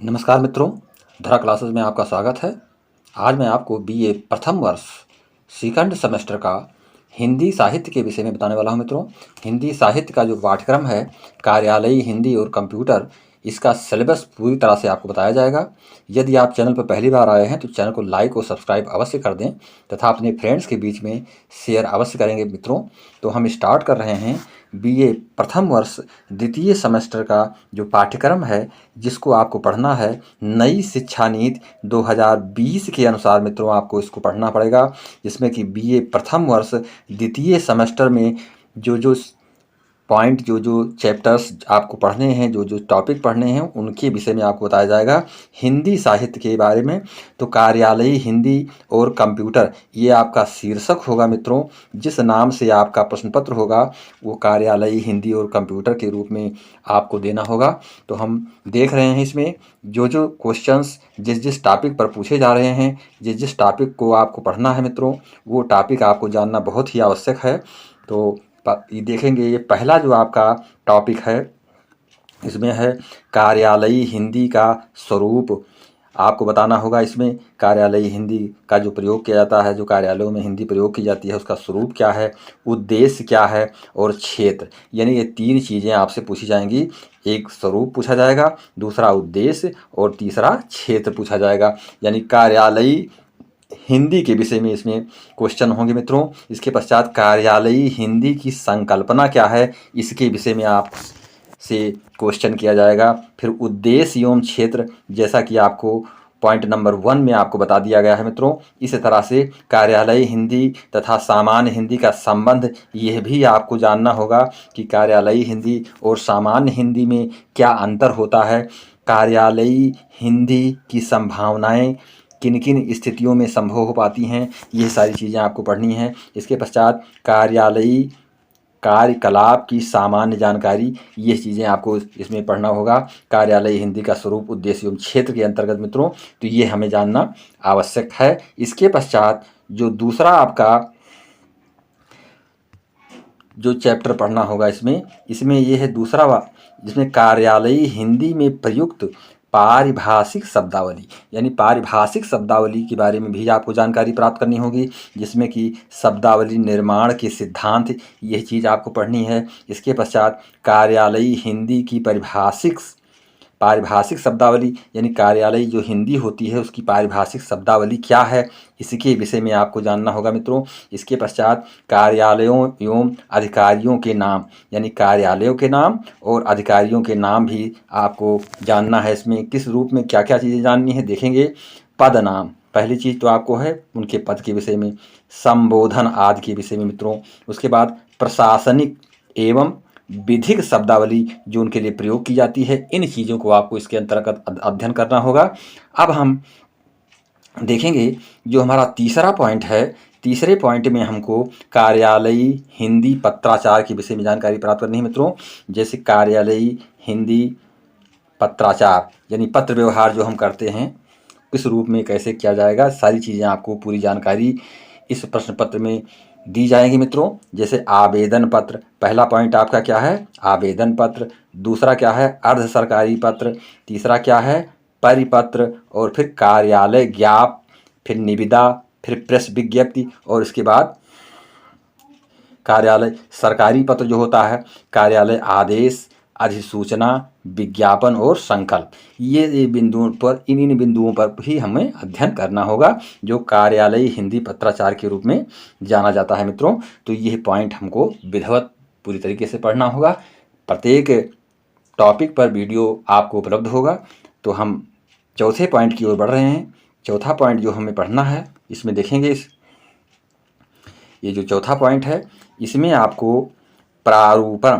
नमस्कार मित्रों, धरा क्लासेस में आपका स्वागत है। आज मैं आपको बीए प्रथम वर्ष सेकंड सेमेस्टर का हिंदी साहित्य के विषय में बताने वाला हूं। मित्रों, हिंदी साहित्य का जो पाठ्यक्रम है कार्यालयी हिंदी और कंप्यूटर, इसका सिलेबस पूरी तरह से आपको बताया जाएगा। यदि आप चैनल पर पहली बार आए हैं तो चैनल को लाइक और सब्सक्राइब अवश्य कर दें तथा अपने फ्रेंड्स के बीच में शेयर अवश्य करेंगे। मित्रों, तो हम स्टार्ट कर रहे हैं बीए प्रथम वर्ष द्वितीय सेमेस्टर का जो पाठ्यक्रम है, जिसको आपको पढ़ना है नई शिक्षा नीति 2020 के अनुसार। मित्रों, आपको इसको पढ़ना पड़ेगा, जिसमें कि बीए प्रथम वर्ष द्वितीय सेमेस्टर में जो पॉइंट, जो चैप्टर्स आपको पढ़ने हैं, जो टॉपिक पढ़ने हैं, उनके विषय में आपको बताया जाएगा। हिंदी साहित्य के बारे में तो कार्यालयी हिंदी और कंप्यूटर, ये आपका शीर्षक होगा। मित्रों, जिस नाम से आपका प्रश्न पत्र होगा वो कार्यालयी हिंदी और कंप्यूटर के रूप में आपको देना होगा। तो हम देख रहे हैं इसमें जो क्वेश्चंस जिस टॉपिक पर पूछे जा रहे हैं, जिस टॉपिक को आपको पढ़ना है मित्रों, वो टॉपिक आपको जानना बहुत ही आवश्यक है। तो ये देखेंगे, ये पहला जो आपका टॉपिक है इसमें है कार्यालयी हिंदी का स्वरूप। आपको बताना होगा इसमें कार्यालयी हिंदी का जो प्रयोग किया जाता है, जो कार्यालयों में हिंदी प्रयोग की जाती है, उसका स्वरूप क्या है, उद्देश्य क्या है और क्षेत्र, यानी ये तीन चीज़ें आपसे पूछी जाएंगी। एक स्वरूप पूछा जाएगा, दूसरा उद्देश्य और तीसरा क्षेत्र पूछा जाएगा। यानी कार्यालयी हिंदी के विषय में इसमें क्वेश्चन होंगे। मित्रों, इसके पश्चात कार्यालयी हिंदी की संकल्पना क्या है, इसके विषय में आप से क्वेश्चन किया जाएगा। फिर उद्देश्य एवं क्षेत्र, जैसा कि आपको पॉइंट नंबर 1 में आपको बता दिया गया है। मित्रों, इस तरह से कार्यालयी हिंदी तथा सामान्य हिंदी का संबंध, यह भी आपको जानना होगा कि कार्यालयी हिंदी और सामान्य हिंदी में क्या अंतर होता है। कार्यालयी हिंदी की संभावनाएं किन किन स्थितियों में संभव हो पाती हैं, ये सारी चीज़ें आपको पढ़नी हैं। इसके पश्चात कार्यालयी कार्यकलाप की सामान्य जानकारी, ये चीज़ें आपको इसमें पढ़ना होगा। कार्यालयी हिंदी का स्वरूप, उद्देश्य एवं क्षेत्र के अंतर्गत मित्रों, तो ये हमें जानना आवश्यक है। इसके पश्चात जो दूसरा आपका जो चैप्टर पढ़ना होगा इसमें ये है दूसरा, जिसमें कार्यालयी हिंदी में प्रयुक्त पारिभाषिक शब्दावली, यानी पारिभाषिक शब्दावली के बारे में भी आपको जानकारी प्राप्त करनी होगी, जिसमें कि शब्दावली निर्माण के सिद्धांत, यह चीज़ आपको पढ़नी है। इसके पश्चात कार्यालयी हिंदी की पारिभाषिक शब्दावली, यानी कार्यालयी जो हिंदी होती है उसकी पारिभाषिक शब्दावली क्या है, इसके विषय में आपको जानना होगा। मित्रों, इसके पश्चात कार्यालयों एवं अधिकारियों के नाम, यानी कार्यालयों के नाम और अधिकारियों के नाम भी आपको जानना है। इसमें किस रूप में क्या क्या चीज़ें जाननी है, देखेंगे। पद नाम, पहली चीज़ तो आपको है उनके पद के विषय में, संबोधन आदि के विषय में मित्रों। उसके बाद प्रशासनिक एवं विधिक शब्दावली जो उनके लिए प्रयोग की जाती है, इन चीज़ों को आपको इसके अंतर्गत अध्ययन करना होगा। अब हम देखेंगे जो हमारा तीसरा पॉइंट है, तीसरे पॉइंट में हमको कार्यालयी हिंदी पत्राचार के विषय में जानकारी प्राप्त करनी है। मित्रों, जैसे कार्यालयी हिंदी पत्राचार, यानी पत्र व्यवहार जो हम करते हैं, किस रूप में कैसे किया जाएगा, सारी चीज़ें आपको पूरी जानकारी इस प्रश्न पत्र में दी जाएंगी। मित्रों, जैसे आवेदन पत्र, पहला पॉइंट आपका क्या है, आवेदन पत्र। दूसरा क्या है, अर्ध सरकारी पत्र। तीसरा क्या है, परिपत्र। और फिर कार्यालय ज्ञाप, फिर निविदा, फिर प्रेस विज्ञप्ति, और इसके बाद कार्यालय सरकारी पत्र जो होता है, कार्यालय आदेश, अधिसूचना, विज्ञापन और संकल्प। ये बिंदुओं पर, इन बिंदुओं पर भी हमें अध्ययन करना होगा, जो कार्यालयी हिंदी पत्राचार के रूप में जाना जाता है। मित्रों, तो ये पॉइंट हमको विधिवत पूरी तरीके से पढ़ना होगा। प्रत्येक टॉपिक पर वीडियो आपको उपलब्ध होगा। तो हम चौथे पॉइंट की ओर बढ़ रहे हैं। चौथा पॉइंट जो हमें पढ़ना है, इसमें देखेंगे ये जो चौथा पॉइंट है, इसमें आपको प्रारूपण,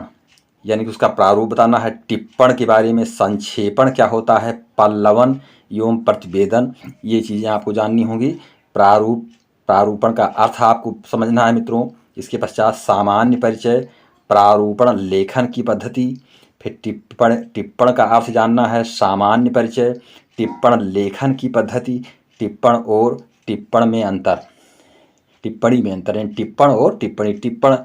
यानी कि उसका प्रारूप बताना है। टिप्पण के बारे में, संक्षेपण क्या होता है, पल्लवन एवं प्रतिवेदन, ये चीज़ें आपको जाननी होंगी। प्रारूपण का अर्थ आपको समझना है। मित्रों, इसके पश्चात सामान्य परिचय, प्रारूपण लेखन की पद्धति, फिर टिप्पण का अर्थ जानना है, सामान्य परिचय, टिप्पण लेखन की पद्धति, टिप्पण और टिप्पण में अंतर, टिप्पणी में अंतर, यानी टिप्पण और टिप्पणी। टिप्पण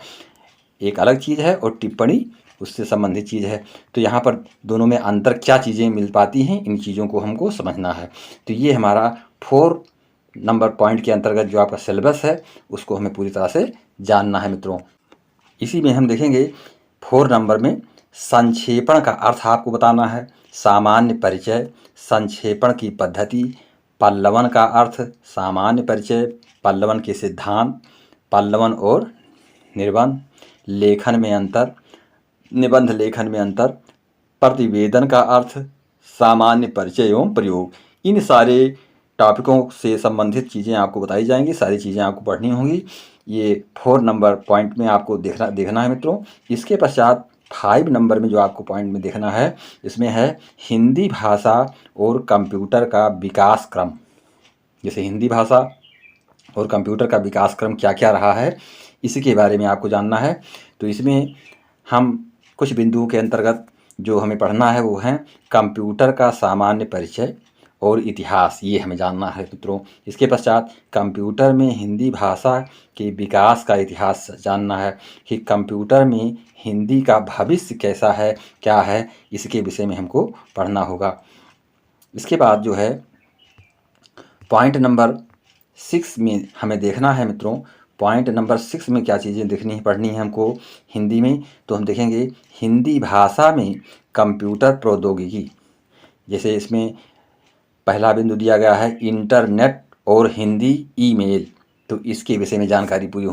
एक अलग चीज़ है और टिप्पणी उससे संबंधित चीज़ है। तो यहाँ पर दोनों में अंतर क्या चीज़ें मिल पाती हैं, इन चीज़ों को हमको समझना है। तो ये हमारा 4 नंबर पॉइंट के अंतर्गत जो आपका सिलेबस है उसको हमें पूरी तरह से जानना है मित्रों। इसी में हम देखेंगे 4 नंबर में संक्षेपण का अर्थ आपको बताना है, सामान्य परिचय, संक्षेपण की पद्धति, पल्लवन का अर्थ, सामान्य परिचय, पल्लवन के सिद्धांत, पल्लवन और निबंध, लेखन में अंतर, निबंध लेखन में अंतर, प्रतिवेदन का अर्थ, सामान्य परिचय एवं प्रयोग। इन सारे टॉपिकों से संबंधित चीज़ें आपको बताई जाएंगी, सारी चीज़ें आपको पढ़नी होंगी। ये 4 नंबर पॉइंट में आपको देखना है मित्रों। इसके पश्चात 5 नंबर में जो आपको पॉइंट में देखना है, इसमें है हिंदी भाषा और कंप्यूटर का विकास क्रम। जैसे हिंदी भाषा और कंप्यूटर का विकास क्रम क्या क्या रहा है, इसी के बारे में आपको जानना है। तो इसमें हम कुछ बिंदुओं के अंतर्गत जो हमें पढ़ना है वो है कंप्यूटर का सामान्य परिचय और इतिहास, ये हमें जानना है मित्रों। इसके पश्चात कंप्यूटर में हिंदी भाषा के विकास का इतिहास जानना है कि कंप्यूटर में हिंदी का भविष्य कैसा है, क्या है, इसके विषय में हमको पढ़ना होगा। इसके बाद जो है पॉइंट नंबर 6 में हमें देखना है मित्रों, पॉइंट नंबर 6 में क्या चीज़ें देखनी पढ़नी है हमको हिंदी में। तो हम देखेंगे हिंदी भाषा में कंप्यूटर प्रौद्योगिकी। जैसे इसमें पहला बिंदु दिया गया है इंटरनेट और हिंदी ईमेल, तो इसके विषय में जानकारी पूरी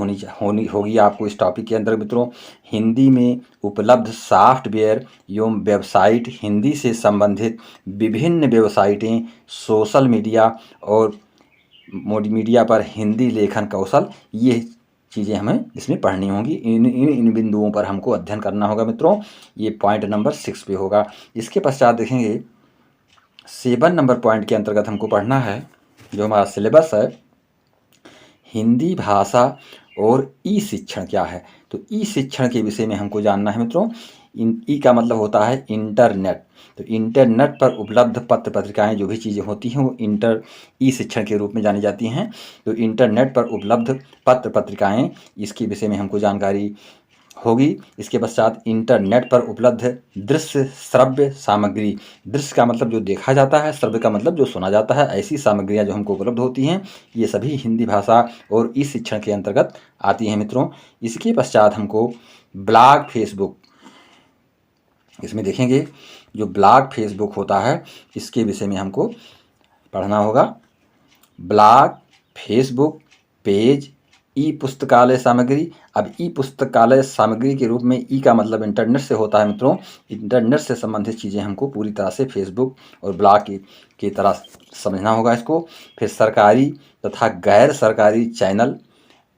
होगी आपको इस टॉपिक के अंदर मित्रों। हिंदी में उपलब्ध सॉफ्टवेयर एवं वेबसाइट, हिंदी से संबंधित विभिन्न वेबसाइटें, सोशल मीडिया और मीडिया पर हिंदी लेखन कौशल, ये चीज़ें हमें इसमें पढ़नी होंगी। इन बिंदुओं पर हमको अध्ययन करना होगा मित्रों। ये पॉइंट नंबर 6 पे होगा। इसके पश्चात देखेंगे 7 नंबर पॉइंट के अंतर्गत हमको पढ़ना है, जो हमारा सिलेबस है, हिंदी भाषा और ई शिक्षण क्या है। तो ई शिक्षण के विषय में हमको जानना है मित्रों। ई का मतलब होता है इंटरनेट। तो इंटरनेट पर उपलब्ध पत्र पत्रिकाएं, जो भी चीज़ें होती हैं वो ई शिक्षण के रूप में जानी जाती हैं। तो इंटरनेट पर उपलब्ध पत्र पत्रिकाएं, इसके विषय में हमको जानकारी होगी। इसके पश्चात इंटरनेट पर उपलब्ध दृश्य श्रव्य सामग्री, दृश्य का मतलब जो देखा जाता है, श्रव्य का मतलब जो सुना जाता है, ऐसी सामग्रियां जो हमको उपलब्ध होती हैं, ये सभी हिंदी भाषा और ई शिक्षण के अंतर्गत आती हैं मित्रों। इसके पश्चात हमको ब्लॉग फेसबुक, इसमें देखेंगे जो ब्लॉग फेसबुक होता है, इसके विषय में हमको पढ़ना होगा। ब्लॉग, फेसबुक पेज, ई पुस्तकालय सामग्री। अब ई पुस्तकालय सामग्री के रूप में ई का मतलब इंटरनेट से होता है मित्रों। इंटरनेट से संबंधित चीज़ें हमको पूरी तरह से फेसबुक और ब्लॉग की तरह समझना होगा इसको। फिर सरकारी तथा गैर सरकारी चैनल,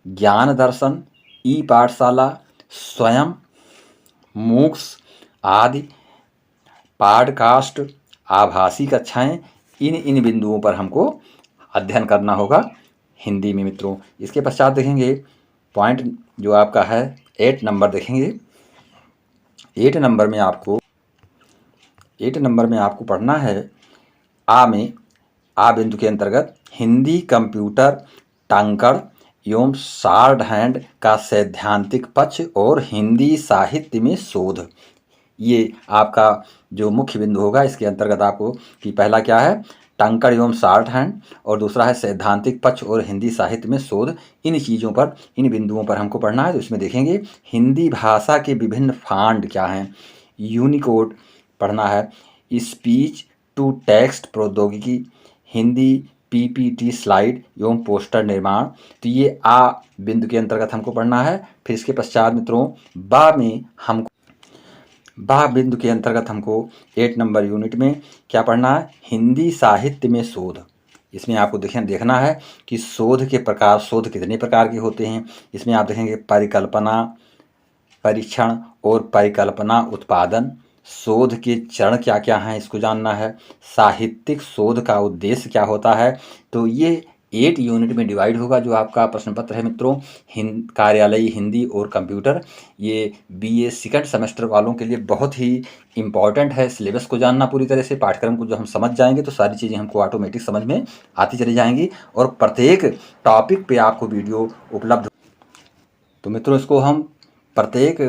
ज्ञान दर्शन, ई पाठशाला, स्वयं, मूक्स आदि, पॉडकास्ट, आभासी कक्षाएं, इन बिंदुओं पर हमको अध्ययन करना होगा हिंदी में मित्रों। इसके पश्चात देखेंगे पॉइंट जो आपका है 8 नंबर देखेंगे। 8 नंबर में आपको पढ़ना है आ बिंदु के अंतर्गत हिंदी कंप्यूटर टंकण एवं शॉर्ट हैंड का सैद्धांतिक पक्ष और हिंदी साहित्य में शोध। ये आपका जो मुख्य बिंदु होगा इसके अंतर्गत आपको कि पहला क्या है, टंकण एवं शॉर्ट हैंड, और दूसरा है सैद्धांतिक पक्ष और हिंदी साहित्य में शोध। इन चीज़ों पर, इन बिंदुओं पर हमको पढ़ना है। तो इसमें देखेंगे हिंदी भाषा के विभिन्न फॉन्ट क्या हैं, यूनिकोड पढ़ना है, स्पीच टू टेक्स्ट प्रौद्योगिकी, हिंदी पीपीटी स्लाइड एवं पोस्टर निर्माण। तो ये आ बिंदु के अंतर्गत हमको पढ़ना है। फिर इसके पश्चात मित्रों बा बिंदु के अंतर्गत हमको 8 नंबर यूनिट में क्या पढ़ना है, हिंदी साहित्य में शोध। इसमें आपको देखना है कि शोध के प्रकार, शोध कितने प्रकार के होते हैं। इसमें आप देखेंगे परिकल्पना, परीक्षण और परिकल्पना उत्पादन। शोध के चरण क्या क्या हैं, इसको जानना है। साहित्यिक शोध का उद्देश्य क्या होता है। तो ये 8 यूनिट में डिवाइड होगा जो आपका प्रश्न पत्र है मित्रों। कार्यालयी हिंदी और कंप्यूटर, ये बीए सेकंड सेमेस्टर वालों के लिए बहुत ही इम्पॉर्टेंट है। सिलेबस को जानना पूरी तरह से, पाठ्यक्रम को जो हम समझ जाएंगे तो सारी चीज़ें हमको ऑटोमेटिक समझ में आती चली जाएंगी और प्रत्येक टॉपिक पे आपको वीडियो उपलब्ध। तो मित्रों इसको हम प्रत्येक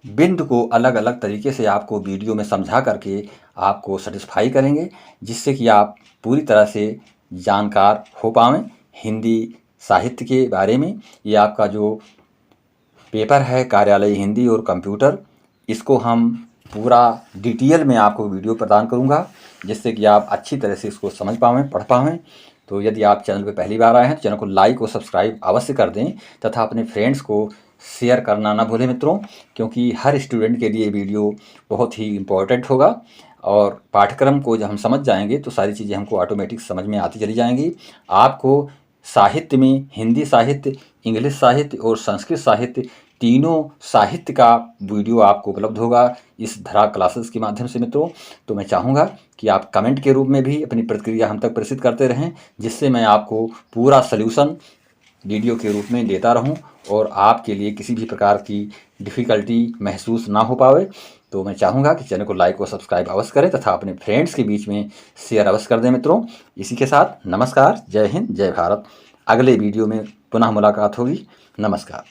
बिंदु को अलग अलग तरीके से आपको वीडियो में समझा करके आपको सेटिस्फाई करेंगे, जिससे कि आप पूरी तरह से जानकार हो पाएँ हिंदी साहित्य के बारे में। ये आपका जो पेपर है कार्यालयी हिंदी और कंप्यूटर, इसको हम पूरा डिटेल में आपको वीडियो प्रदान करूंगा, जिससे कि आप अच्छी तरह से इसको समझ पाएँ, पढ़ पाएँ। तो यदि आप चैनल पर पहली बार आए हैं तो चैनल को लाइक और सब्सक्राइब अवश्य कर दें तथा अपने फ्रेंड्स को शेयर करना ना भूलें मित्रों, क्योंकि हर स्टूडेंट के लिए वीडियो बहुत ही इम्पोर्टेंट होगा। और पाठ्यक्रम को जब हम समझ जाएंगे तो सारी चीज़ें हमको ऑटोमेटिक समझ में आती चली जाएंगी। आपको साहित्य में हिंदी साहित्य, इंग्लिश साहित्य और संस्कृत साहित्य, तीनों साहित्य का वीडियो आपको उपलब्ध होगा इस धरा क्लासेस के माध्यम से मित्रों। तो मैं चाहूँगा कि आप कमेंट के रूप में भी अपनी प्रतिक्रिया हम तक प्रेषित करते रहें, जिससे मैं आपको पूरा सल्यूशन वीडियो के रूप में देता रहूं और आपके लिए किसी भी प्रकार की डिफ़िकल्टी महसूस ना हो पावे। तो मैं चाहूँगा कि चैनल को लाइक और सब्सक्राइब अवश्य करें तथा अपने फ्रेंड्स के बीच में शेयर अवश्य कर दें मित्रों। इसी के साथ नमस्कार, जय हिंद, जय भारत। अगले वीडियो में पुनः मुलाकात होगी। नमस्कार।